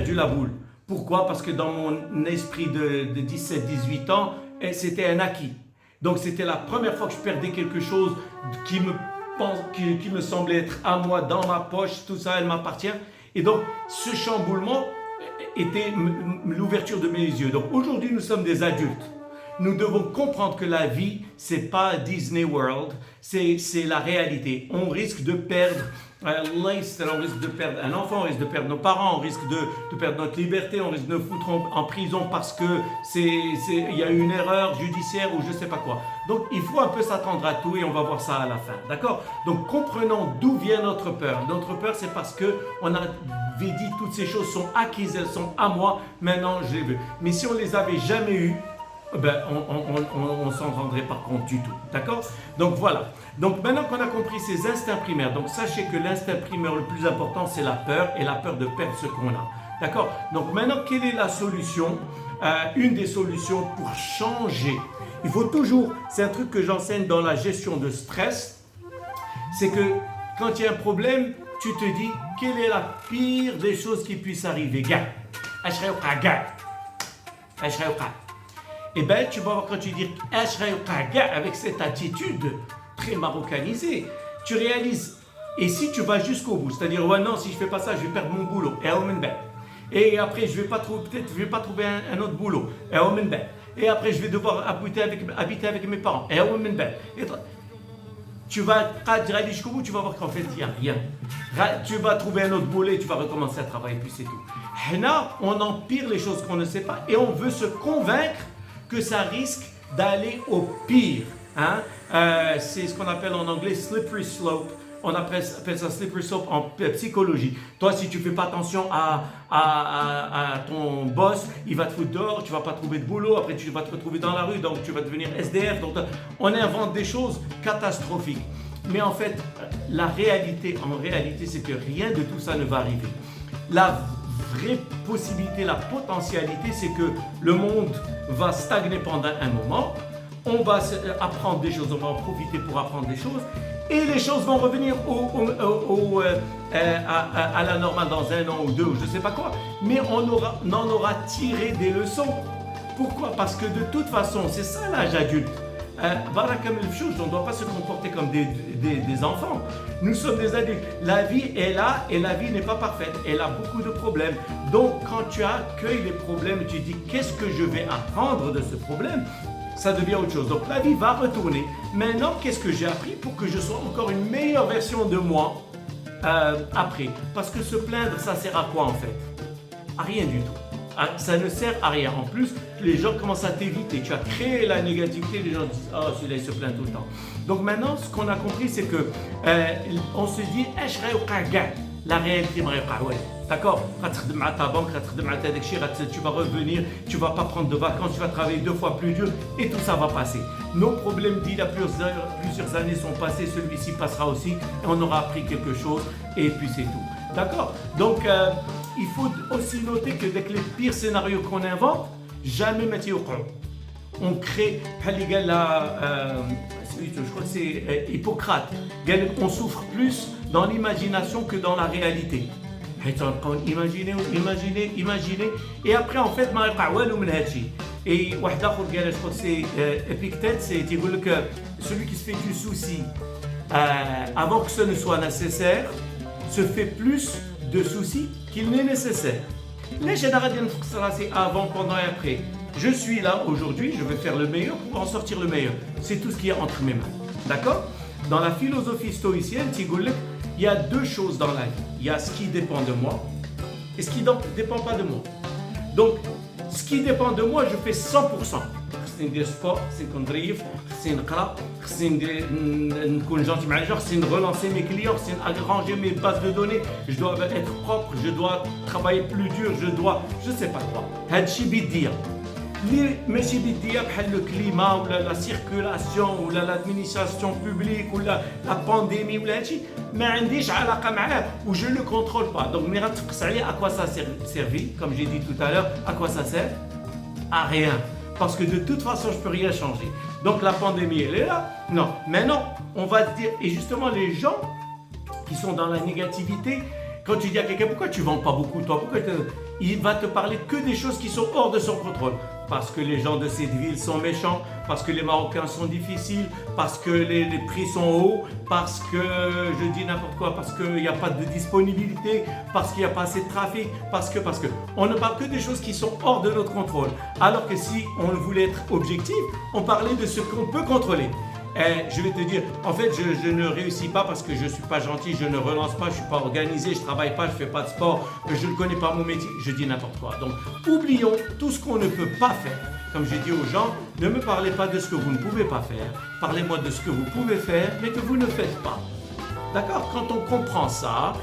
perdu la boule. Pourquoi? Parce que dans mon esprit de 17-18 ans, c'était un acquis. Donc c'était la première fois que je perdais quelque chose qui me semblait être à moi, dans ma poche, tout ça, elle m'appartient. Et donc ce chamboulement était l'ouverture de mes yeux. Donc aujourd'hui, nous sommes des adultes. Nous devons comprendre que la vie, c'est pas Disney World, c'est la réalité. On risque de perdre on risque de perdre un enfant, on risque de perdre nos parents, on risque de perdre notre liberté, on risque de nous foutre en prison parce que il y a eu une erreur judiciaire ou je sais pas quoi. Donc il faut un peu s'attendre à tout et on va voir ça à la fin, d'accord? Donc comprenons d'où vient notre peur. Notre peur, c'est parce que on avait dit toutes ces choses sont acquises, elles sont à moi, maintenant je les veux. Mais si on les avait jamais eues, on s'en rendrait pas compte du tout, d'accord? Donc voilà. Donc maintenant qu'on a compris ces instincts primaires, donc sachez que l'instinct primaire le plus important c'est la peur et la peur de perdre ce qu'on a, d'accord? Donc maintenant quelle est la solution? Une des solutions pour changer, il faut toujours, c'est un truc que j'enseigne dans la gestion de stress, c'est que quand il y a un problème, tu te dis quelle est la pire des choses qui puissent arriver, et bien, tu vas voir quand tu dis avec cette attitude très marocanisée, tu réalises, et si tu vas jusqu'au bout, c'est-à-dire, ouais, non, si je ne fais pas ça, je vais perdre mon boulot, et après, je vais pas trouver un autre boulot, et après, je vais devoir habiter avec mes parents, et tu vas aller jusqu'au bout, tu vas voir qu'en fait, il n'y a rien. Tu vas trouver un autre boulot et tu vas recommencer à travailler, puis c'est tout. Là, on empire les choses qu'on ne sait pas et on veut se convaincre que ça risque d'aller au pire. Hein? C'est ce qu'on appelle en anglais slippery slope. On appelle ça slippery slope en psychologie. Toi, si tu ne fais pas attention à ton boss, il va te foutre dehors, tu ne vas pas trouver de boulot, après tu vas te retrouver dans la rue, donc tu vas devenir SDF. Donc, on invente des choses catastrophiques. Mais en fait, en réalité, c'est que rien de tout ça ne va arriver. La vraie possibilité, la potentialité, c'est que le monde va stagner pendant un moment, on va apprendre des choses, on va en profiter pour apprendre des choses, et les choses vont revenir à la normale dans un an ou deux, ou je ne sais pas quoi, mais on en aura tiré des leçons. Pourquoi? Parce que de toute façon, c'est ça l'âge adulte. On ne doit pas se comporter comme des enfants. Nous sommes des adultes. La vie est là et la vie n'est pas parfaite. Elle a beaucoup de problèmes. Donc, quand tu accueilles les problèmes, tu dis qu'est-ce que je vais apprendre de ce problème? Ça devient autre chose. Donc, la vie va retourner. Maintenant, qu'est-ce que j'ai appris pour que je sois encore une meilleure version de moi après? Parce que se plaindre, ça sert à quoi en fait? À rien du tout. Ça ne sert à rien. En plus, les gens commencent à t'éviter. Tu as créé la négativité, les gens disent « Oh, celui-là, il se plaint tout le temps. » Donc maintenant, ce qu'on a compris, c'est que on se dit « La réalité, d'accord? Ta banque, tu vas revenir, tu ne vas pas prendre de vacances, tu vas travailler 2 fois plus dur et tout ça va passer. Nos problèmes d'il y a plusieurs années sont passés, celui-ci passera aussi et on aura appris quelque chose et puis c'est tout. D'accord? Donc, il faut aussi noter que avec les pires scénarios qu'on invente, jamais on crée, je crois que c'est Hippocrate, on souffre plus dans l'imagination que dans la réalité. Imaginer, et après en fait, et je crois que c'est Épictète, c'est que celui qui se fait du souci avant que ce ne soit nécessaire, se fait plus de soucis qu'il n'est nécessaire. Les généraux c'est avant, pendant et après. Je suis là aujourd'hui, je vais faire le meilleur pour en sortir le meilleur. C'est tout ce qui est entre mes mains. D'accord? Dans la philosophie stoïcienne, il y a 2 choses dans la vie. Il y a ce qui dépend de moi et ce qui ne dépend pas de moi. Donc, ce qui dépend de moi, je fais 100%. خصني ندير سبور، خصني نكون ظريف، خصني نقرا، خصني نكون جونتي مع الجار، خصني relancer mes clients, خصني arranger mes bases de données, je dois être propre, je dois travailler plus dur, je sais pas quoi. هادشي بيديا. اللي ماشي بيديا بحال لو كليما ولا لا سيركولاسيون ولا لادمينستراسيون بوبليك ولا لا بانديمي ولا هادشي ما عنديش علاقه معاه و je le contrôle pas. Donc ملي غتفقس عليه à quoi ça servi, comme j'ai dit tout à l'heure, à quoi ça sert? À rien. Parce que de toute façon, je ne peux rien changer. Donc la pandémie, elle est là. Non, maintenant, on va dire, et justement les gens qui sont dans la négativité, Quand tu dis à quelqu'un, pourquoi tu ne vends pas beaucoup, toi, il va te parler que des choses qui sont hors de son contrôle. Parce que les gens de cette ville sont méchants, parce que les Marocains sont difficiles, parce que les prix sont hauts, parce que, je dis n'importe quoi, parce qu'il n'y a pas de disponibilité, parce qu'il n'y a pas assez de trafic, parce que. On ne parle que des choses qui sont hors de notre contrôle. Alors que si on voulait être objectif, on parlait de ce qu'on peut contrôler. Et je vais te dire, en fait, je ne réussis pas parce que je ne suis pas gentil, je ne relance pas, je ne suis pas organisé, je ne travaille pas, je ne fais pas de sport, je ne connais pas mon métier, je dis n'importe quoi. Donc, oublions tout ce qu'on ne peut pas faire. Comme j'ai dit aux gens, ne me parlez pas de ce que vous ne pouvez pas faire, parlez-moi de ce que vous pouvez faire, mais que vous ne faites pas. D'accord? Quand on comprend ça,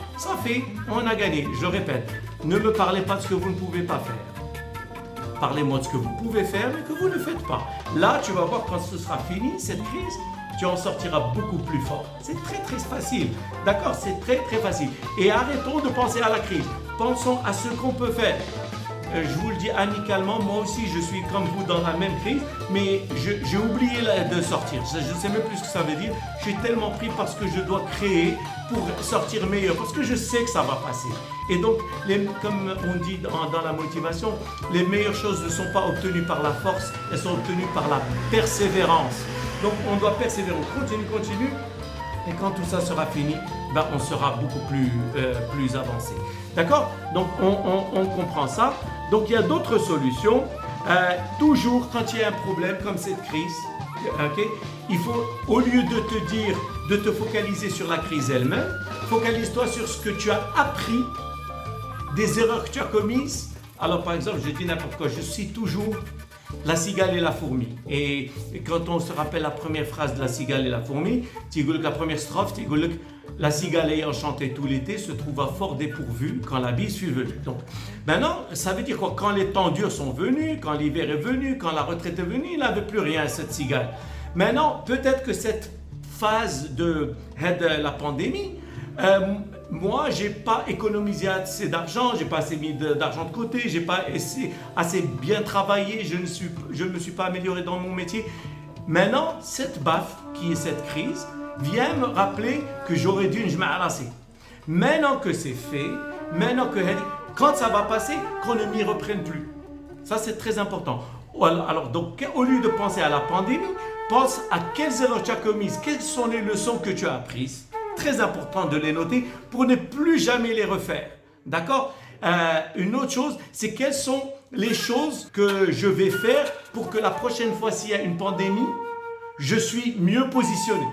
on a gagné. Je répète, ne me parlez pas de ce que vous ne pouvez pas faire. Parlez-moi de ce que vous pouvez faire, mais que vous ne faites pas. Là, tu vas voir quand ce sera fini, cette crise, tu en sortiras beaucoup plus fort. C'est très, très facile. D'accord? C'est très, très facile. Et arrêtons de penser à la crise. Pensons à ce qu'on peut faire. Je vous le dis amicalement, moi aussi, je suis comme vous dans la même crise, mais j'ai oublié de sortir. Je ne sais même plus ce que ça veut dire. Je suis tellement pris parce que je dois créer pour sortir meilleur, parce que je sais que ça va passer. Et donc, comme on dit dans la motivation, les meilleures choses ne sont pas obtenues par la force, elles sont obtenues par la persévérance. Donc, on doit persévérer, on continue. Et quand tout ça sera fini, on sera beaucoup plus avancé. D'accord? Donc, on comprend ça. Donc, il y a d'autres solutions. Toujours, quand il y a un problème comme cette crise, il faut, au lieu de te dire, de te focaliser sur la crise elle-même, focalise-toi sur ce que tu as appris, des erreurs que tu as commises. Alors, par exemple, je dis n'importe quoi, je cite toujours la cigale et la fourmi. Et quand on se rappelle la première phrase de la cigale et la fourmi, la première strophe, la cigale ayant chanté tout l'été se trouva fort dépourvue quand la bise fut venue. Donc, maintenant, ça veut dire quoi? Quand les temps durs sont venus, quand l'hiver est venu, quand la retraite est venue, il n'avait plus rien, cette cigale. Maintenant, peut-être que cette phase de la pandémie, moi, je n'ai pas économisé assez d'argent, je n'ai pas assez mis d'argent de côté, je n'ai pas assez bien travaillé, je ne me suis pas amélioré dans mon métier. Maintenant, cette baffe, qui est cette crise, vient me rappeler que j'aurais dû me ramasser. Maintenant que c'est fait, quand ça va passer, qu'on ne m'y reprenne plus. Ça, c'est très important. Alors, donc, au lieu de penser à la pandémie, pense à quelles erreurs tu as commises, quelles sont les leçons que tu as apprises. Très important de les noter pour ne plus jamais les refaire. D'accord? Une autre chose, c'est quelles sont les choses que je vais faire pour que la prochaine fois, s'il y a une pandémie, je suis mieux positionné.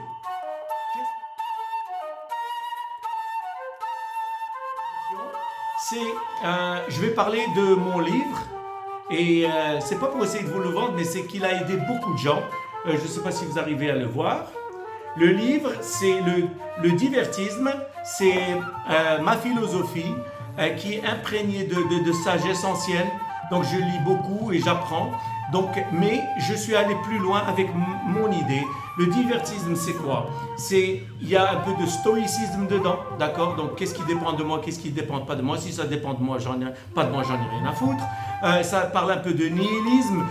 Je vais parler de mon livre et c'est pas pour essayer de vous le vendre, mais c'est qu'il a aidé beaucoup de gens. Je ne sais pas si vous arrivez à le voir. Le livre, c'est le divertisme, c'est ma philosophie qui est imprégnée de sagesse ancienne. Donc je lis beaucoup et j'apprends. Mais je suis allé plus loin avec mon idée. Le divertisme, c'est quoi? Il y a un peu de stoïcisme dedans, d'accord? Donc qu'est-ce qui dépend de moi, qu'est-ce qui ne dépend pas de moi? Si ça dépend de moi, j'en ai rien à foutre. Ça parle un peu de nihilisme,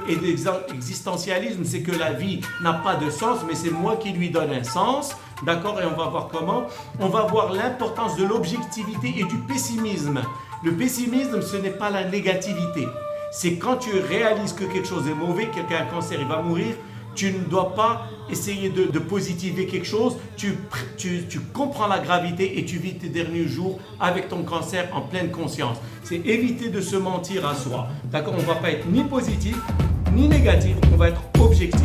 et d'existentialisme, c'est que la vie n'a pas de sens, mais c'est moi qui lui donne un sens, d'accord? Et on va voir comment. On va voir l'importance de l'objectivité et du pessimisme. Le pessimisme, ce n'est pas la négativité. C'est quand tu réalises que quelque chose est mauvais, quelqu'un a un cancer, il va mourir, tu ne dois pas essayer de positiver quelque chose, tu comprends la gravité et tu vis tes derniers jours avec ton cancer en pleine conscience. C'est éviter de se mentir à soi. D'accord? On ne va pas être ni positif, ni négatif, on va être objectif.